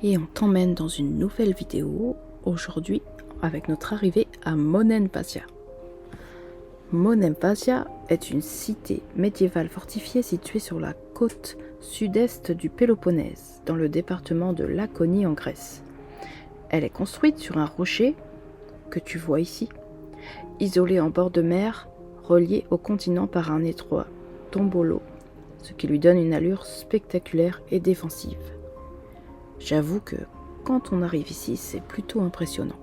Et on t'emmène dans une nouvelle vidéo aujourd'hui avec notre arrivée à Monemvasia. Monemvasia est une cité médiévale fortifiée située sur la côte sud-est du Péloponnèse, dans le département de Laconie en Grèce. Elle est construite sur un rocher que tu vois ici, isolé en bord de mer, relié au continent par un étroit tombolo, ce qui lui donne une allure spectaculaire et défensive. J'avoue que quand on arrive ici, c'est plutôt impressionnant.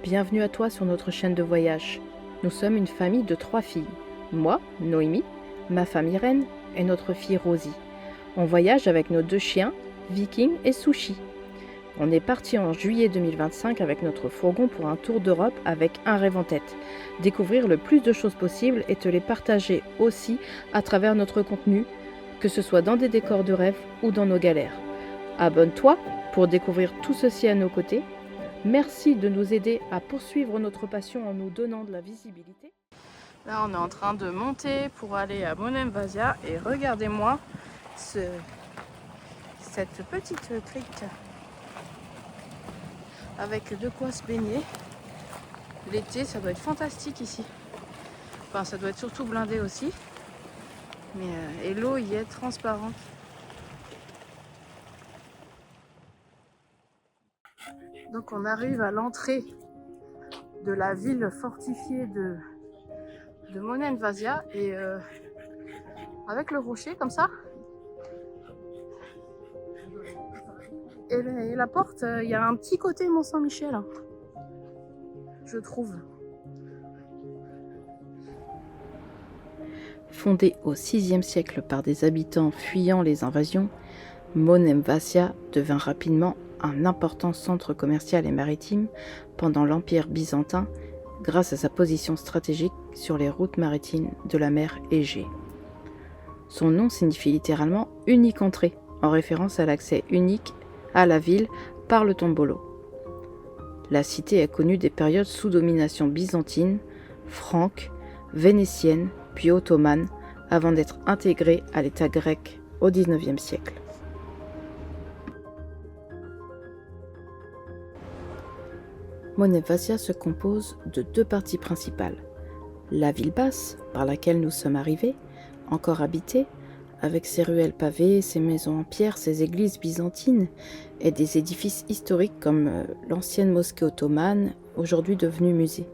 Bienvenue à toi sur notre chaîne de voyage. Nous sommes une famille de 3 filles. Moi, Noémie, ma femme Irène et notre fille Rosie. On voyage avec nos 2 chiens, Viking et Sushi. On est parti en juillet 2025 avec notre fourgon pour un tour d'Europe avec un rêve en tête. Découvrir le plus de choses possibles et te les partager aussi à travers notre contenu, que ce soit dans des décors de rêve ou dans nos galères. Abonne-toi pour découvrir tout ceci à nos côtés. Merci de nous aider à poursuivre notre passion en nous donnant de la visibilité. Là, on est en train de monter pour aller à Monemvasia et regardez-moi cette petite crique avec de quoi se baigner. L'été, ça doit être fantastique ici. Enfin, ça doit être surtout blindé aussi. Et l'eau y est transparente. Donc on arrive à l'entrée de la ville fortifiée de Monemvasia et avec le rocher comme ça. Et la porte, il y a un petit côté Mont-Saint-Michel, hein, je trouve. Fondée au VIe siècle par des habitants fuyant les invasions, Monemvasia devint rapidement un important centre commercial et maritime pendant l'Empire byzantin grâce à sa position stratégique sur les routes maritimes de la mer Égée. Son nom signifie littéralement « unique entrée », en référence à l'accès unique à la ville par le tombolo. La cité a connu des périodes sous domination byzantine, franque, vénitienne, puis ottomane, avant d'être intégrée à l'État grec au XIXe siècle. Monemvasia se compose de 2 parties principales. La ville basse, par laquelle nous sommes arrivés, encore habitée, avec ses ruelles pavées, ses maisons en pierre, ses églises byzantines et des édifices historiques comme l'ancienne mosquée ottomane, aujourd'hui devenue musée.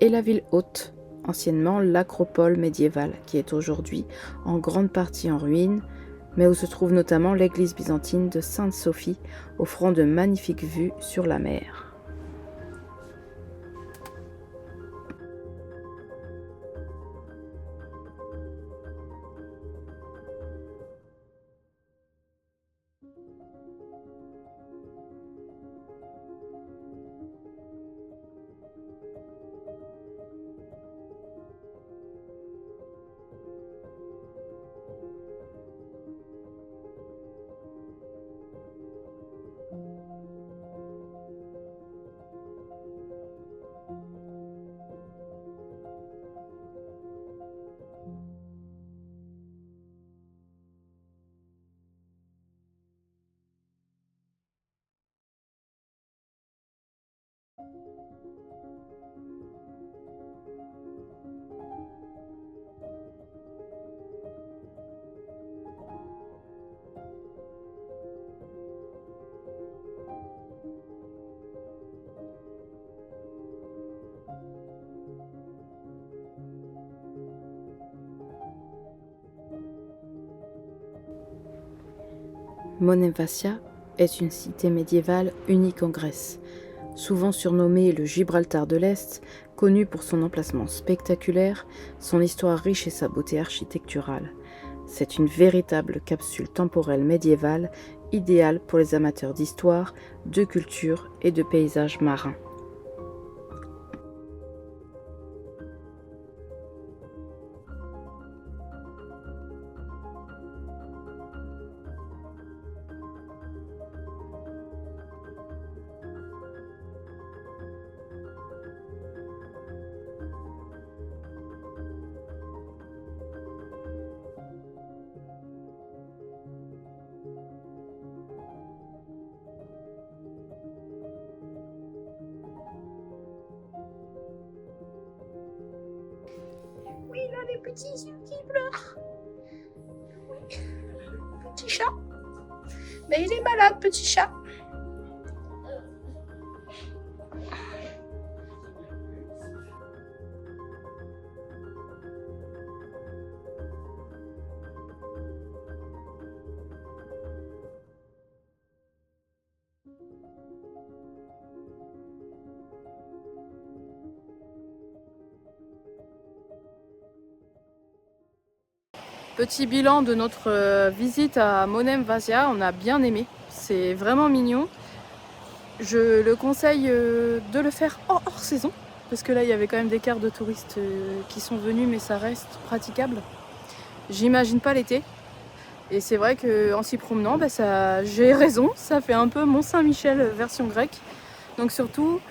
Et la ville haute, anciennement l'acropole médiévale, qui est aujourd'hui en grande partie en ruine, mais où se trouve notamment l'église byzantine de Sainte-Sophie, offrant de magnifiques vues sur la mer. Monemvasia est une cité médiévale unique en Grèce, souvent surnommée le Gibraltar de l'Est, connue pour son emplacement spectaculaire, son histoire riche et sa beauté architecturale. C'est une véritable capsule temporelle médiévale, idéale pour les amateurs d'histoire, de culture et de paysages marins. les petits yeux qui pleurent. Oui, petit chat. Mais il est malade, petit chat. Petit bilan de notre visite à Monem Vasia, on a bien aimé, c'est vraiment mignon. Je le conseille de le faire hors saison, parce que là il y avait quand même des quarts de touristes qui sont venus, mais ça reste praticable. J'imagine pas l'été, et c'est vrai qu'en s'y promenant, j'ai raison, ça fait un peu Mont-Saint-Michel version grecque. Donc surtout,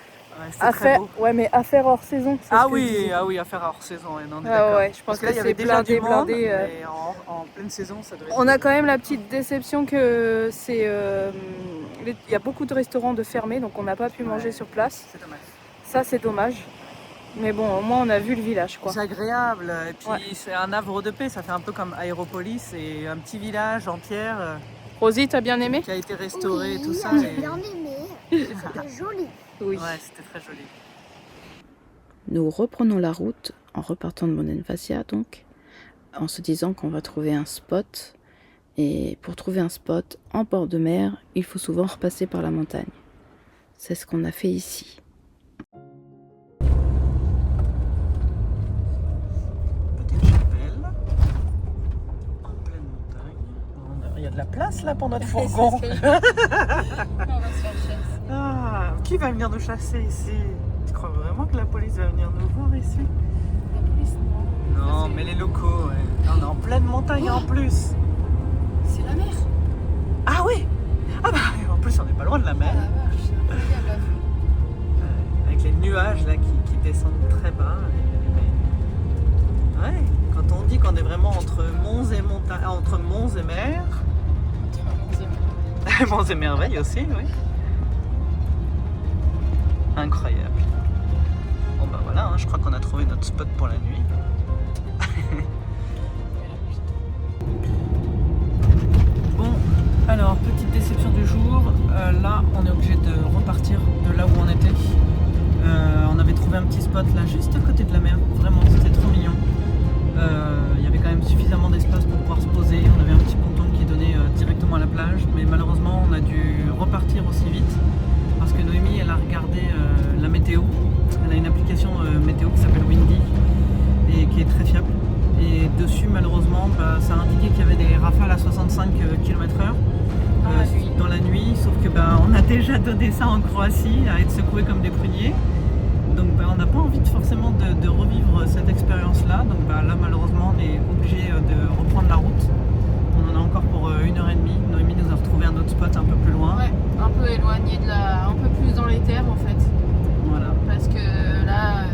à faire hors saison. Ah oui, à faire hors saison, ouais, non, on est d'accord. Ouais, je pense que là, il y avait c'est déjà du monde, blindé. mais en pleine saison, ça devait être... On a quand même la petite déception que il y a beaucoup de restaurants de fermés, donc on n'a pas pu manger sur place. C'est dommage. Ça, c'est dommage. Mais bon, au moins on a vu le village, quoi. C'est agréable, et puis c'est un havre de paix, ça fait un peu comme Aéropolis, et un petit village en pierre Rosie, t'as bien aimé? qui a été restauré, tout ça. J'ai bien aimé. C'était joli. Oui. Ouais, c'était très joli. Nous reprenons la route en repartant de Monem Vasia, donc, en se disant qu'on va trouver un spot. Et pour trouver un spot en bord de mer, il faut souvent repasser par la montagne. C'est ce qu'on a fait ici. Petite chapelle, en pleine montagne. Il y a de la place là pour notre fourgon. On va se faire chasser. Ah, qui va venir nous chasser ici? Tu crois vraiment que la police va venir nous voir ici? La police, non. Non, mais les locaux, ouais. On est en pleine montagne en plus. C'est la mer. Ah oui. Ah bah en plus on n'est pas loin de la mer. Ah la vache, c'est incroyable la vue. Avec les nuages là qui descendent très bas. Ouais, quand on dit qu'on est vraiment entre monts et montagnes, entre monts et mer. Monts et merveilles aussi, oui. Incroyable. Bon bah voilà, hein, je crois qu'on a trouvé notre spot pour la nuit. Bon, alors petite déception du jour. Là, on est obligé de repartir de là où on était. On avait trouvé un petit spot là, juste à côté de la mer. Vraiment, c'était trop mignon. Il y avait quand même suffisamment d'espace pour pouvoir se poser. On avait un petit ponton qui donnait directement à la plage, mais malheureusement, on a dû repartir aussi vite parce que Noémie, elle a regardé la météo. Elle a une application météo qui s'appelle Windy et qui est très fiable. Et dessus, malheureusement, ça indiquait qu'il y avait des rafales à 65 km/h dans la nuit. Sauf que on a déjà donné ça en Croatie, à être secoué comme des pruniers. Donc on n'a pas envie forcément de revivre cette expérience-là. Donc là, malheureusement, on est obligé de reprendre la route. On en a encore pour 1h30. Noémie nous a retrouvé un autre spot un peu plus loin. Ouais, un peu éloigné un peu plus dans les terres en fait. Voilà. Parce que là,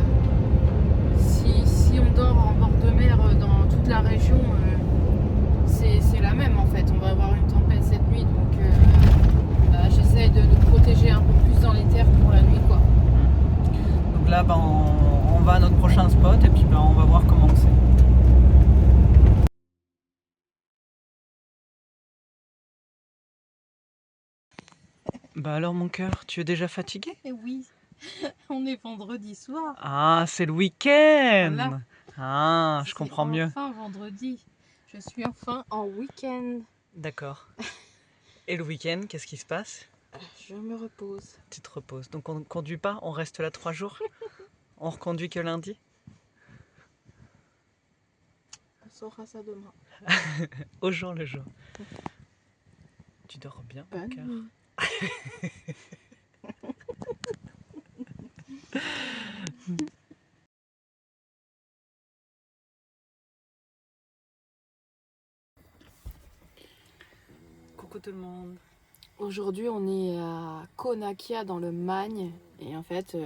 si on dort en bord de mer dans toute la région, c'est la même en fait. On va avoir une tempête cette nuit, donc j'essaie de nous protéger un peu plus dans les terres pour la nuit, quoi. Donc là, on va à notre prochain spot et puis on va voir comment c'est. Bah alors mon cœur, tu es déjà fatigué? Eh oui, on est vendredi soir. Ah, c'est le week-end. Voilà. Ah, je comprends mieux. Enfin vendredi. Je suis enfin en week-end. D'accord. Et le week-end, qu'est-ce qui se passe? Je me repose. Tu te reposes. Donc on ne conduit pas, on reste là 3 jours? On reconduit que lundi? On saura ça demain. Au jour le jour. Tu dors bien, mon cœur? Coucou tout le monde. Aujourd'hui, on est à Konakia dans le Magne. Et en fait,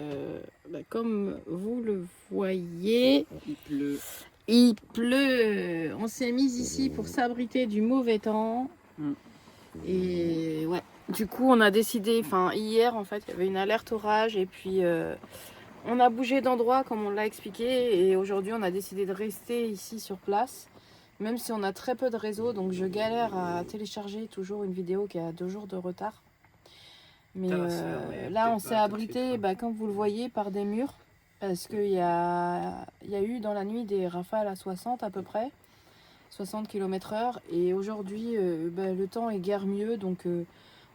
comme vous le voyez, Il pleut. il pleut. On s'est mis ici pour s'abriter du mauvais temps. Et ouais, du coup, on a décidé, hier en fait, il y avait une alerte orage et puis On a bougé d'endroit comme on l'a expliqué et aujourd'hui on a décidé de rester ici sur place. Même si on a très peu de réseau, donc je galère à télécharger toujours une vidéo qui a 2 jours de retard. Mais là on s'est abrité, comme vous le voyez, par des murs. Parce qu'il y a eu dans la nuit des rafales à 60 à peu près. 60 km/h. Et aujourd'hui le temps est guère mieux, donc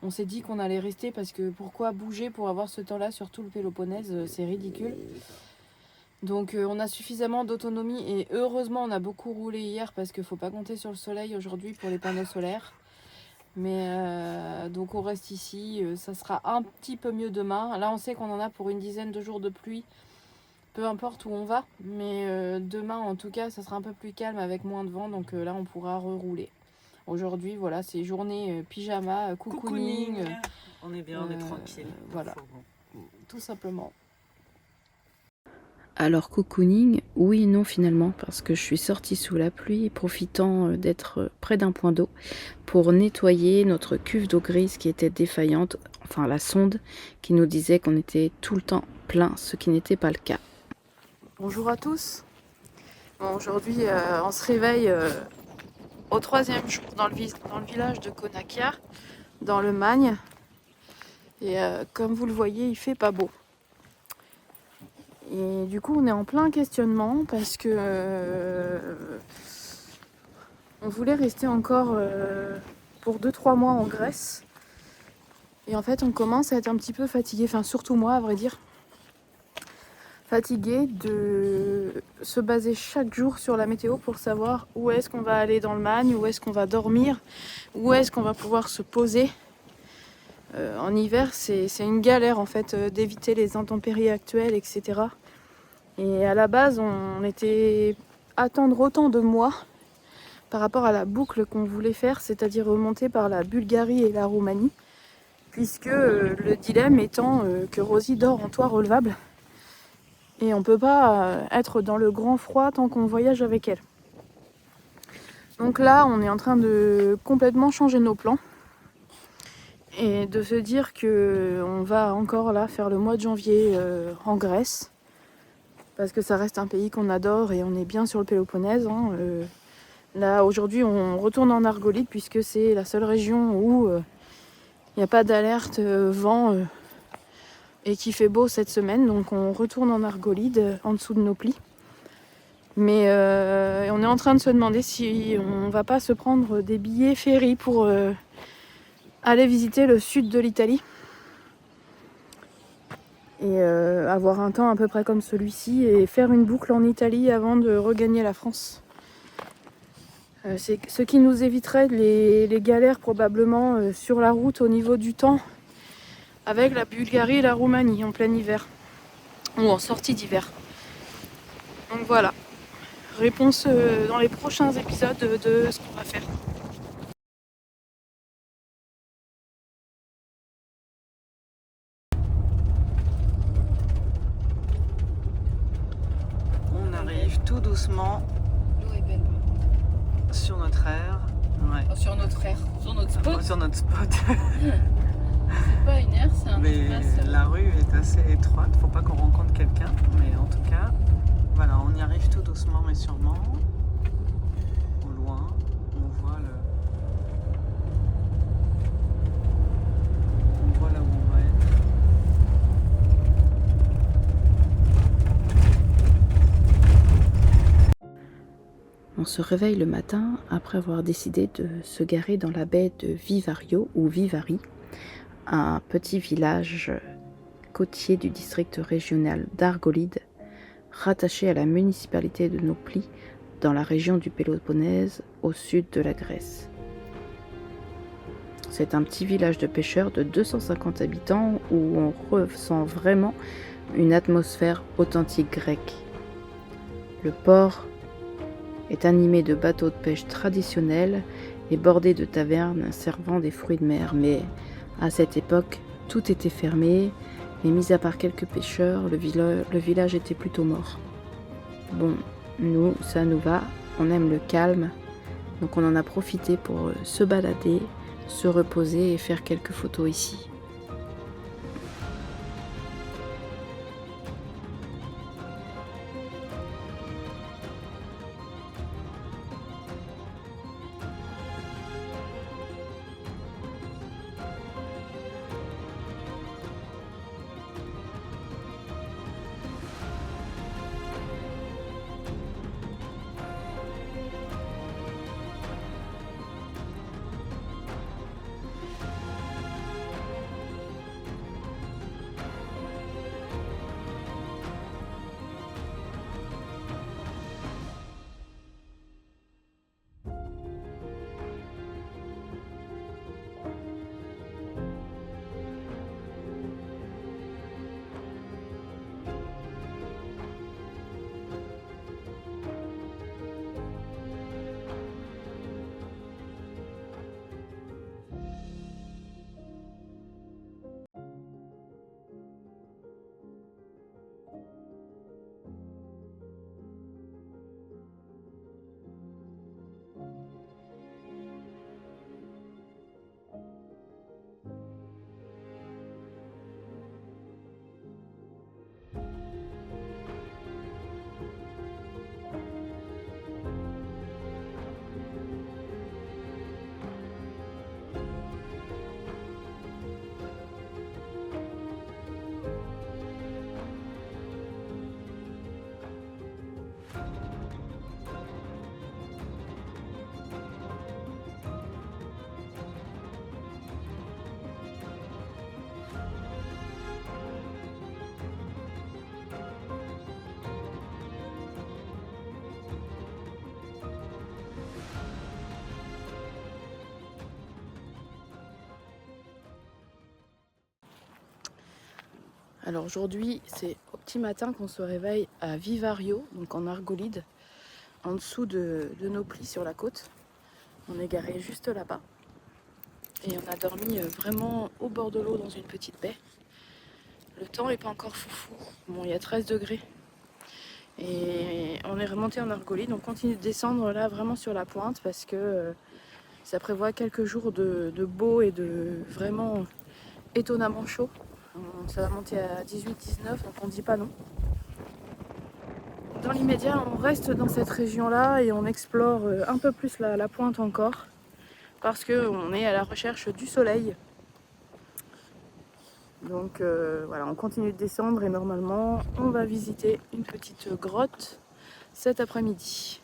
on s'est dit qu'on allait rester parce que pourquoi bouger pour avoir ce temps-là sur tout le Péloponnèse, c'est ridicule. Donc on a suffisamment d'autonomie et heureusement on a beaucoup roulé hier parce qu'il ne faut pas compter sur le soleil aujourd'hui pour les panneaux solaires. Mais donc on reste ici, ça sera un petit peu mieux demain. Là on sait qu'on en a pour une dizaine de jours de pluie, peu importe où on va. Mais demain en tout cas ça sera un peu plus calme avec moins de vent, donc là on pourra rerouler. Aujourd'hui, voilà, c'est journée pyjama, cocooning. On est bien, on est tranquille. Voilà, tout simplement. Alors cocooning, oui et non finalement, parce que je suis sortie sous la pluie, profitant d'être près d'un point d'eau pour nettoyer notre cuve d'eau grise qui était défaillante, enfin la sonde qui nous disait qu'on était tout le temps plein, ce qui n'était pas le cas. Bonjour à tous. Bon, aujourd'hui, on se réveille au 3e jour dans le village de Konakia, dans le Magne. Et comme vous le voyez, il fait pas beau. Et du coup, on est en plein questionnement parce que on voulait rester encore pour 2-3 mois en Grèce. Et en fait, on commence à être un petit peu fatigué, enfin surtout moi à vrai dire. Fatigué de se baser chaque jour sur la météo pour savoir où est-ce qu'on va aller dans le Magne, où est-ce qu'on va dormir, où est-ce qu'on va pouvoir se poser. En hiver, c'est une galère en fait d'éviter les intempéries actuelles, etc. Et à la base, on était attendre autant de mois par rapport à la boucle qu'on voulait faire, c'est-à-dire remonter par la Bulgarie et la Roumanie, puisque le dilemme étant que Rosie dort en toit relevable. Et on ne peut pas être dans le grand froid tant qu'on voyage avec elle. Donc là, on est en train de complètement changer nos plans. Et de se dire qu'on va encore là faire le mois de janvier en Grèce. Parce que ça reste un pays qu'on adore et on est bien sur le Péloponnèse. Hein. Là, aujourd'hui, on retourne en Argolide puisque c'est la seule région où il n'y a pas d'alerte vent et qui fait beau cette semaine, donc on retourne en Argolide en dessous de nos plis. Mais on est en train de se demander si on va pas se prendre des billets ferry pour aller visiter le sud de l'Italie et avoir un temps à peu près comme celui-ci et faire une boucle en Italie avant de regagner la France. C'est ce qui nous éviterait les galères probablement sur la route au niveau du temps avec la Bulgarie et la Roumanie en plein hiver, ou en sortie d'hiver. Donc voilà, réponse dans les prochains épisodes de ce qu'on va faire. On arrive tout doucement L'eau est belle. sur notre aire. Ouais. Sur notre aire, sur notre spot. Sur notre spot. C'est pas une aire, c'est un Mais espace. la rue est assez étroite, faut pas qu'on rencontre quelqu'un. Mais en tout cas, voilà, on y arrive tout doucement mais sûrement. Au loin, on voit là où on va être. On se réveille le matin après avoir décidé de se garer dans la baie de Vivario ou Vivari, un petit village côtier du district régional d'Argolide, rattaché à la municipalité de Nopli, dans la région du Péloponnèse, au sud de la Grèce. C'est un petit village de pêcheurs de 250 habitants où on ressent vraiment une atmosphère authentique grecque. Le port est animé de bateaux de pêche traditionnels et bordé de tavernes servant des fruits de mer, mais à cette époque, tout était fermé et mis à part quelques pêcheurs, le village était plutôt mort. Bon, nous, ça nous va, on aime le calme, donc on en a profité pour se balader, se reposer et faire quelques photos ici. Alors aujourd'hui, c'est au petit matin qu'on se réveille à Vivario, donc en Argolide, en dessous de Nauplie sur la côte. On est garé juste là-bas. Et on a dormi vraiment au bord de l'eau dans une petite baie. Le temps n'est pas encore foufou. Bon, il y a 13 degrés. Et on est remonté en Argolide. On continue de descendre là vraiment sur la pointe parce que ça prévoit quelques jours de beau et de vraiment étonnamment chaud. Ça va monter à 18-19, donc on ne dit pas non. Dans l'immédiat, on reste dans cette région-là et on explore un peu plus la pointe encore parce qu'on est à la recherche du soleil. Donc voilà, on continue de descendre et normalement, on va visiter une petite grotte cet après-midi.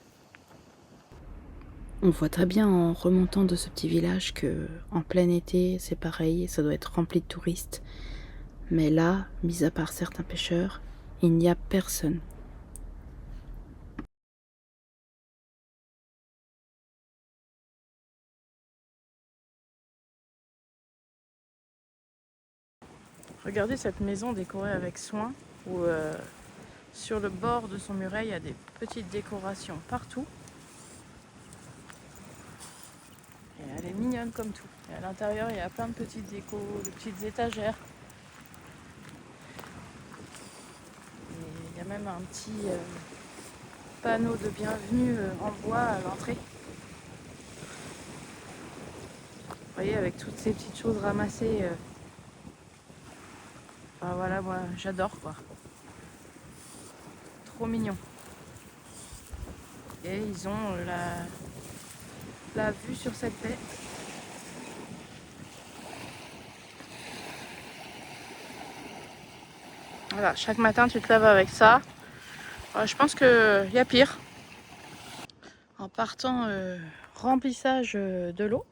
On voit très bien en remontant de ce petit village que en plein été, c'est pareil, ça doit être rempli de touristes. Mais là, mis à part certains pêcheurs, il n'y a personne. Regardez cette maison décorée avec soin, où sur le bord de son muret, il y a des petites décorations partout. Et elle est mignonne comme tout. Et à l'intérieur, il y a plein de petites décos, de petites étagères. Et il y a même un petit panneau de bienvenue en bois à l'entrée. Vous voyez, avec toutes ces petites choses ramassées. Enfin voilà, moi j'adore quoi. Trop mignon. Et ils ont la vue sur cette baie. Voilà, chaque matin tu te lèves avec ça. Je pense qu'il y a pire. En partant remplissage de l'eau,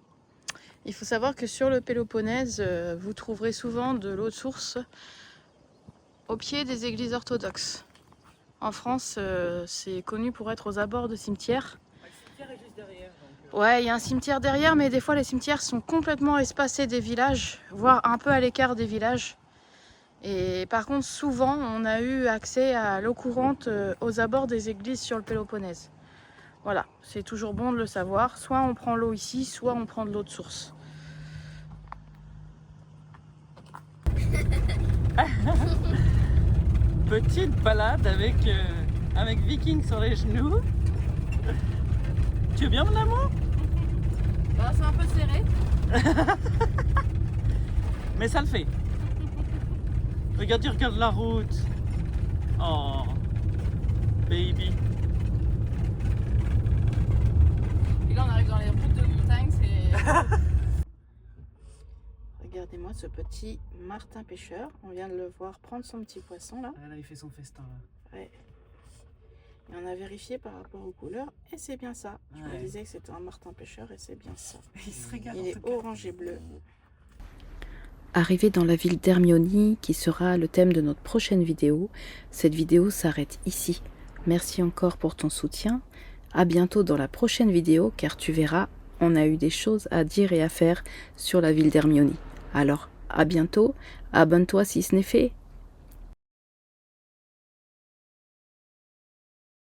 il faut savoir que sur le Péloponnèse, vous trouverez souvent de l'eau de source au pied des églises orthodoxes. En France, c'est connu pour être aux abords de cimetières. Le cimetière est juste derrière. Ouais, il y a un cimetière derrière, mais des fois les cimetières sont complètement espacés des villages, voire un peu à l'écart des villages. Et par contre, souvent, on a eu accès à l'eau courante aux abords des églises sur le Péloponnèse. Voilà, c'est toujours bon de le savoir. Soit on prend l'eau ici, soit on prend de l'eau de source. Petite balade avec Viking sur les genoux. Tu veux bien mon amour? Bah, c'est un peu serré. Mais ça le fait. Regarde, tu regardes la route. Oh, baby. Et là on arrive dans les routes de montagne, c'est... Regardez-moi ce petit martin pêcheur. On vient de le voir prendre son petit poisson là. Là, il fait son festin là. Ouais. Et on a vérifié par rapport aux couleurs et c'est bien ça. Je me disais que c'était un martin pêcheur et c'est bien ça. Il se régale. Il est orange et bleu. Arrivé dans la ville d'Hermione, qui sera le thème de notre prochaine vidéo, cette vidéo s'arrête ici. Merci encore pour ton soutien. À bientôt dans la prochaine vidéo, car tu verras, on a eu des choses à dire et à faire sur la ville d'Hermione. Alors, à bientôt, abonne-toi si ce n'est fait.